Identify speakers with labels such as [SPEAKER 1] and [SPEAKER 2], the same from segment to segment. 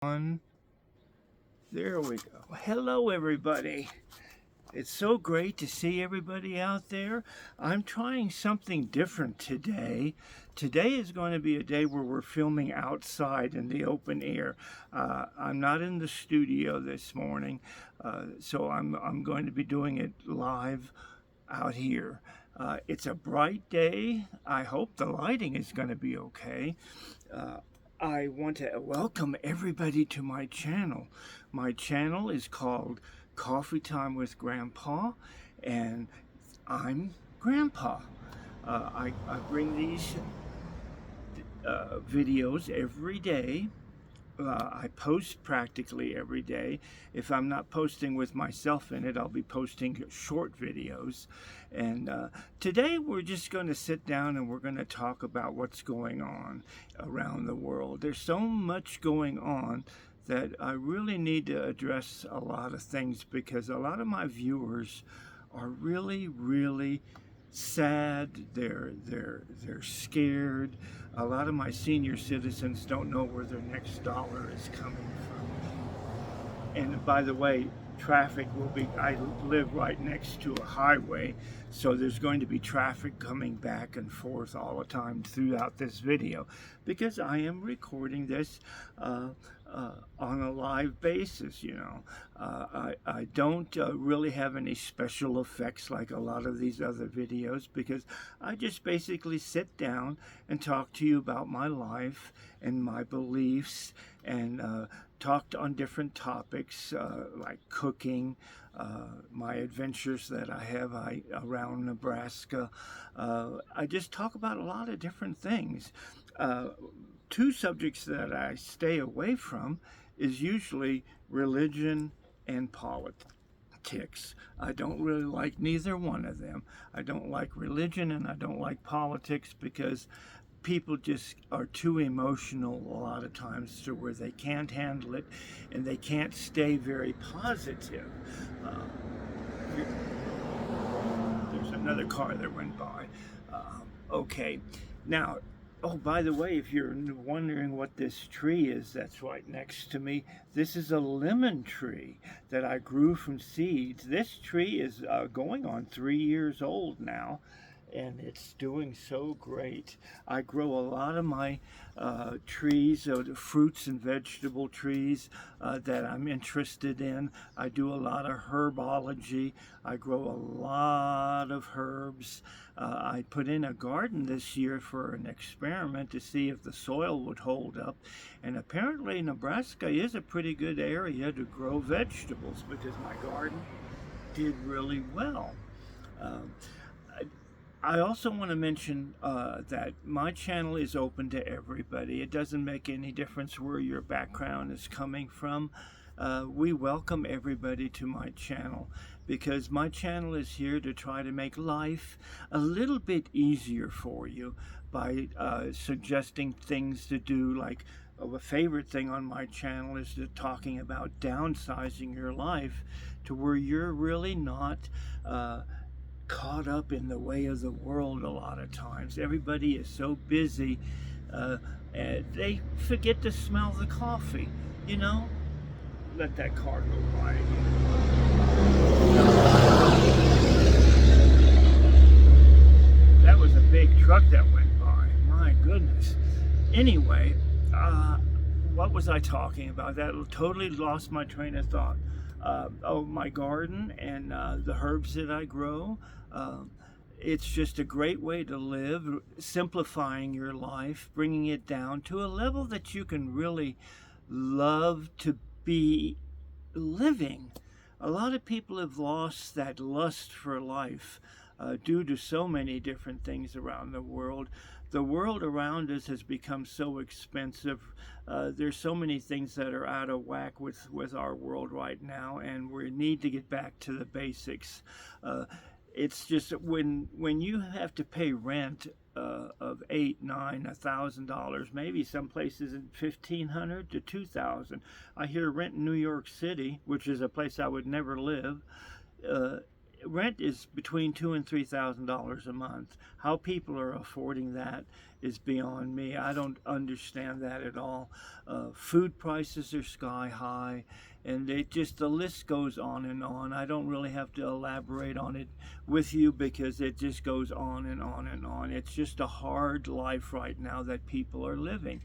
[SPEAKER 1] On. There we go. Hello, everybody. It's so great to see everybody out there. I'm trying something different today. Today is going to be a day where we're filming outside in the open air. I'm not in the studio this morning, so I'm going to be doing it live out here. It's a bright day. I hope the lighting is going to be okay. Uh, I want to welcome everybody to my channel. My channel is called Coffee Time with Grandpa, and I'm Grandpa. I bring these videos every day. I post practically every day. If I'm not posting with myself in it, I'll be posting short videos. And today we're just going to sit down and we're going to talk about what's going on around the world. There's so much going on that I really need to address a lot of things because a lot of my viewers are really sad. They're scared. A lot of my senior citizens don't know where their next dollar is coming from. And by the way, traffic will be, I live right next to a highway, so there's going to be traffic coming back and forth all the time throughout this video because I am recording this on a live basis, you know. I don't really have any special effects like a lot of these other videos because I just basically sit down and talk to you about my life and my beliefs and talked on different topics like cooking, my adventures that I have around Nebraska. I just talk about a lot of different things. Two subjects that I stay away from is usually religion and politics. I don't really like neither one of them. I don't like religion and I don't like politics because people just are too emotional a lot of times to where they can't handle it and they can't stay very positive. There's another car that went by. Okay, now, oh, by the way, if you're wondering what this tree is that's right next to me, this is a lemon tree that I grew from seeds. This tree is going on 3 years old now, and it's doing so great. I grow a lot of my trees, fruits and vegetable trees that I'm interested in. I do a lot of herbology. I grow a lot of herbs. I put in a garden this year for an experiment to see if the soil would hold up. And apparently Nebraska is a pretty good area to grow vegetables because my garden did really well. I also want to mention that my channel is open to everybody. It doesn't make any difference where your background is coming from. We welcome everybody to my channel because my channel is here to try to make life a little bit easier for you by suggesting things to do. Like a favorite thing on my channel is talking about downsizing your life to where you're really not caught up in the way of the world a lot of times. Everybody is so busy, they forget to smell the coffee, you know? Let that car go by again. That was a big truck that went by. My goodness. Anyway, what was I talking about? That totally lost my train of thought. My garden and the herbs that I grow. It's just a great way to live, simplifying your life, bringing it down to a level that you can really love to be living. A lot of people have lost that lust for life due to so many different things around the world. The world around us has become so expensive. There's so many things that are out of whack with our world right now, and we need to get back to the basics. It's just when you have to pay rent of $8, $9, $1,000, maybe some places in $1,500 to $2,000. I hear rent in New York City, which is a place I would never live. rent is between $2,000 and $3,000 a month. How people are affording that is beyond me. I don't understand that at all. Food prices are sky high, and the list goes on and on. I don't really have to elaborate on it with you because it just goes on and on and on. It's just a hard life right now that people are living.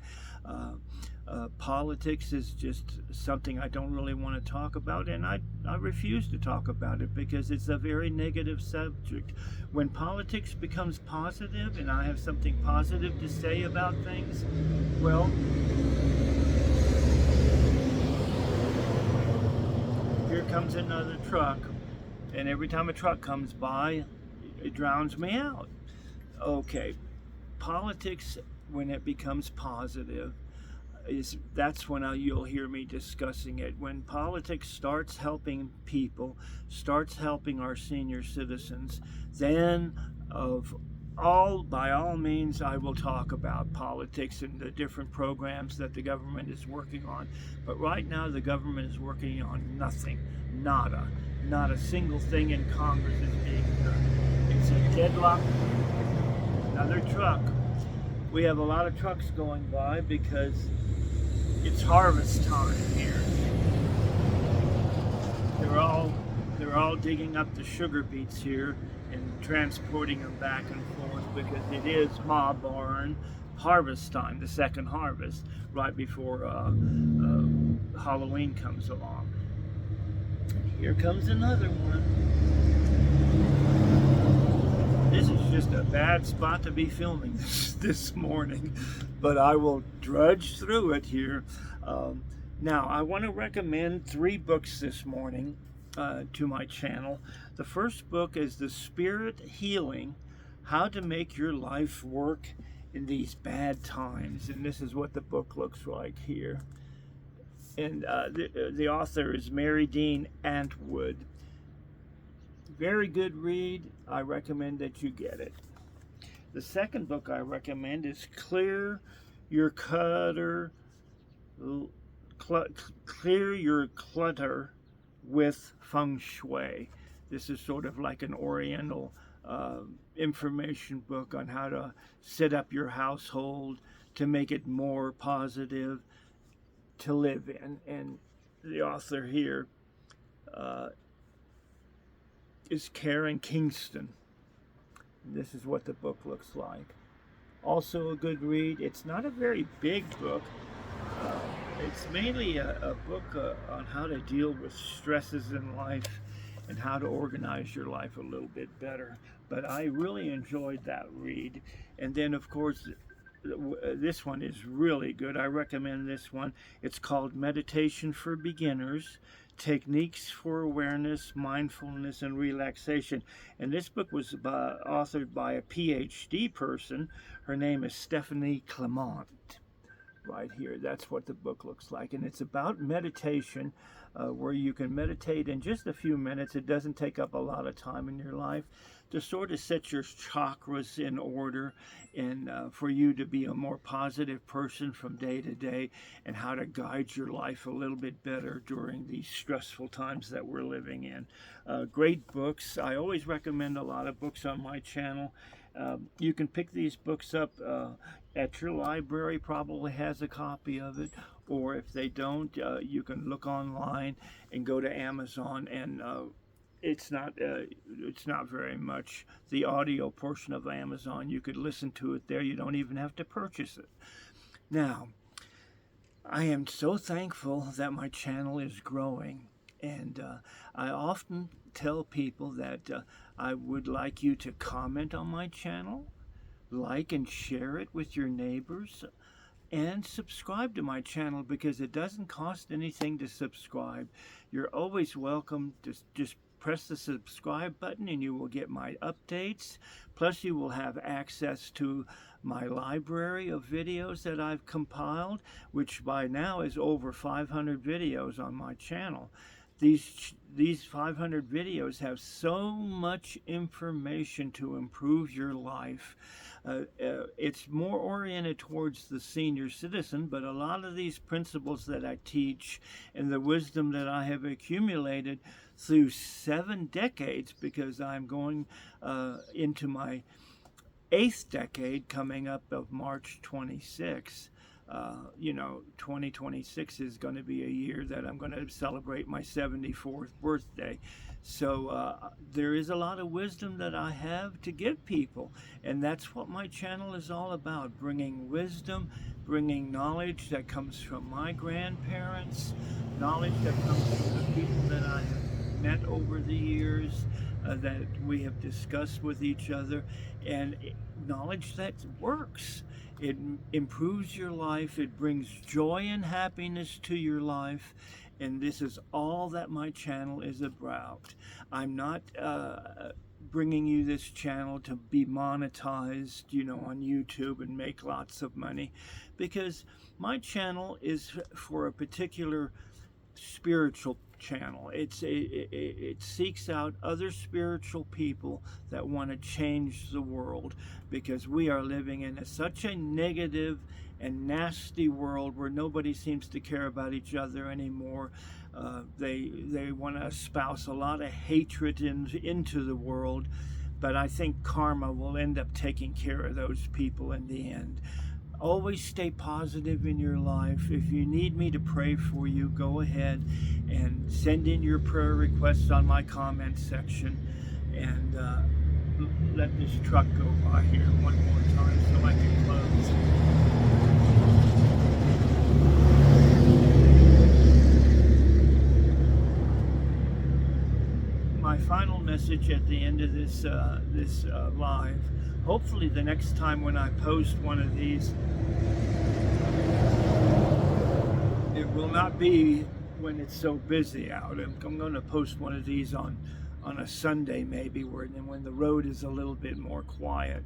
[SPEAKER 1] Politics is just something I don't really want to talk about, and I refuse to talk about it because it's a very negative subject. When politics becomes positive and I have something positive to say about things, well, here comes another truck, and every time a truck comes by, it drowns me out. Okay, politics, when it becomes positive, that's when you'll hear me discussing it. When politics starts helping people, starts helping our senior citizens, then by all means I will talk about politics and the different programs that the government is working on. But right now the government is working on nothing, nada. Not a single thing in Congress is being done. It's a deadlock. Another truck. We have a lot of trucks going by because it's harvest time here. They're all digging up the sugar beets here and transporting them back and forth because it is Ma Barn harvest time, the second harvest, right before Halloween comes along. And here comes another one. This is just a bad spot to be filming this morning, but I will drudge through it here. Now, I want to recommend 3 books this morning to my channel. The first book is The Spirit Healing: How to Make Your Life Work in These Bad Times. And this is what the book looks like here. And the author is Mary Dean Antwood. Very good read. I recommend that you get it. The second book I recommend is Clear Your Clutter with Feng Shui. This is sort of like an Oriental information book on how to set up your household to make it more positive to live in. And the author here is Karen Kingston. This is what the book looks like. Also a good read. It's not a very big book. It's mainly a book on how to deal with stresses in life and how to organize your life a little bit better. But I really enjoyed that read. And then, of course, this one is really good. I recommend this one. It's called Meditation for Beginners: Techniques for Awareness, Mindfulness, and Relaxation. And this book was authored by a PhD person. Her name is Stephanie Clement. Right here, that's what the book looks like. And it's about meditation, where you can meditate in just a few minutes. It doesn't take up a lot of time in your life to sort of set your chakras in order and for you to be a more positive person from day to day, and how to guide your life a little bit better during these stressful times that we're living in. Great books. I always recommend a lot of books on my channel. You can pick these books up at your library, probably has a copy of it, or if they don't, you can look online and go to Amazon, and it's not very much. The audio portion of Amazon, you could listen to it there. You don't even have to purchase it. Now, I am so thankful that my channel is growing, and I often tell people that I would like you to comment on my channel, like and share it with your neighbors, and subscribe to my channel, because it doesn't cost anything to subscribe. You're always welcome to just press the subscribe button and you will get my updates. Plus you will have access to my library of videos that I've compiled, which by now is over 500 videos on my channel. these 500 videos have so much information to improve your life. It's more oriented towards the senior citizen, but a lot of these principles that I teach and the wisdom that I have accumulated through 7 decades, because I'm going into my 8th decade coming up of March 26. 2026 is going to be a year that I'm going to celebrate my 74th birthday. So there is a lot of wisdom that I have to give people, and that's what my channel is all about, bringing wisdom, bringing knowledge that comes from my grandparents, knowledge that comes from the people that I have met over the years, that we have discussed with each other, and knowledge that works. It improves your life. It brings joy and happiness to your life. And this is all that my channel is about. I'm not bringing you this channel to be monetized, on YouTube and make lots of money, because my channel is for a particular spiritual channel. It seeks out other spiritual people that want to change the world, because we are living in such a negative and nasty world where nobody seems to care about each other anymore. They want to espouse a lot of hatred into the world, but I think karma will end up taking care of those people in the end. Always stay positive in your life. If you need me to pray for you, go ahead and send in your prayer requests on my comment section. And let this truck go by here one more time so I can close. My final message at the end of this live. Hopefully the next time when I post one of these, it will not be when it's so busy out. I'm going to post one of these on a Sunday maybe, when the road is a little bit more quiet.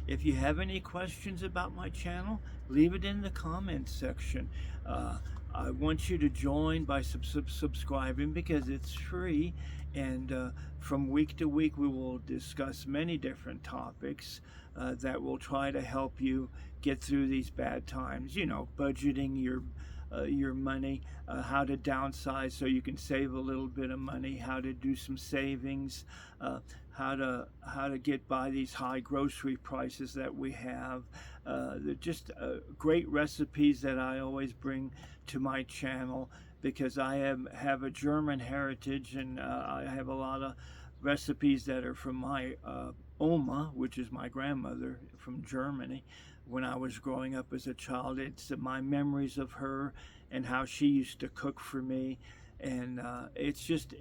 [SPEAKER 1] If you have any questions about my channel, leave it in the comments section. I want you to join by subscribing, because it's free, and from week to week we will discuss many different topics that will try to help you get through these bad times. Budgeting your money, how to downsize so you can save a little bit of money, how to do some savings, how to get by these high grocery prices that we have. They're just great recipes that I always bring to my channel, because I have a German heritage, and I have a lot of recipes that are from my Oma, which is my grandmother from Germany. When I was growing up as a child, it's my memories of her and how she used to cook for me. And it's just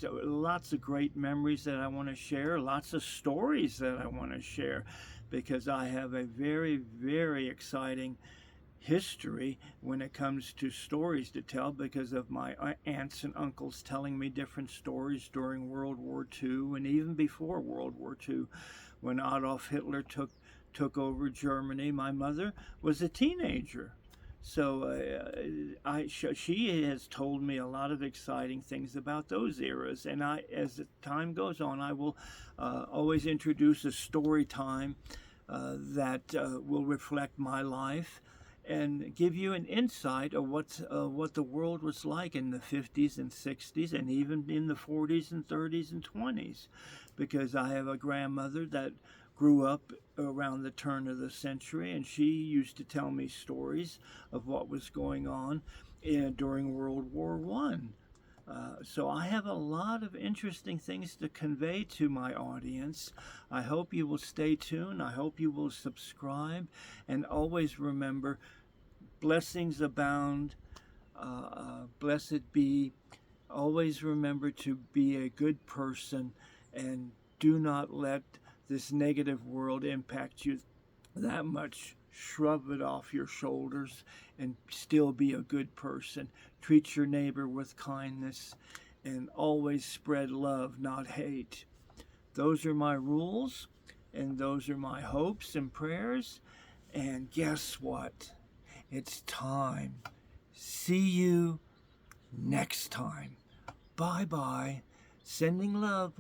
[SPEAKER 1] lots of great memories that I want to share, lots of stories that I want to share, because I have a very, very exciting history when it comes to stories to tell, because of my aunts and uncles telling me different stories during World War II and even before World War II, when Adolf Hitler took over Germany. My mother was a teenager, so she has told me a lot of exciting things about those eras. And as the time goes on, I will always introduce a story time that will reflect my life and give you an insight of what the world was like in the 50s and 60s, and even in the 40s and 30s and 20s, because I have a grandmother that grew up around the turn of the century, and she used to tell me stories of what was going on during World War One. So I have a lot of interesting things to convey to my audience. I hope you will stay tuned. I hope you will subscribe, and always remember, blessings abound. Blessed be. Always remember to be a good person, and do not let this negative world impact you that much. Shrug it off your shoulders and still be a good person. Treat your neighbor with kindness, and always spread love, not hate. Those are my rules, and those are my hopes and prayers. And guess what? It's time. See you next time. Bye-bye. Sending love.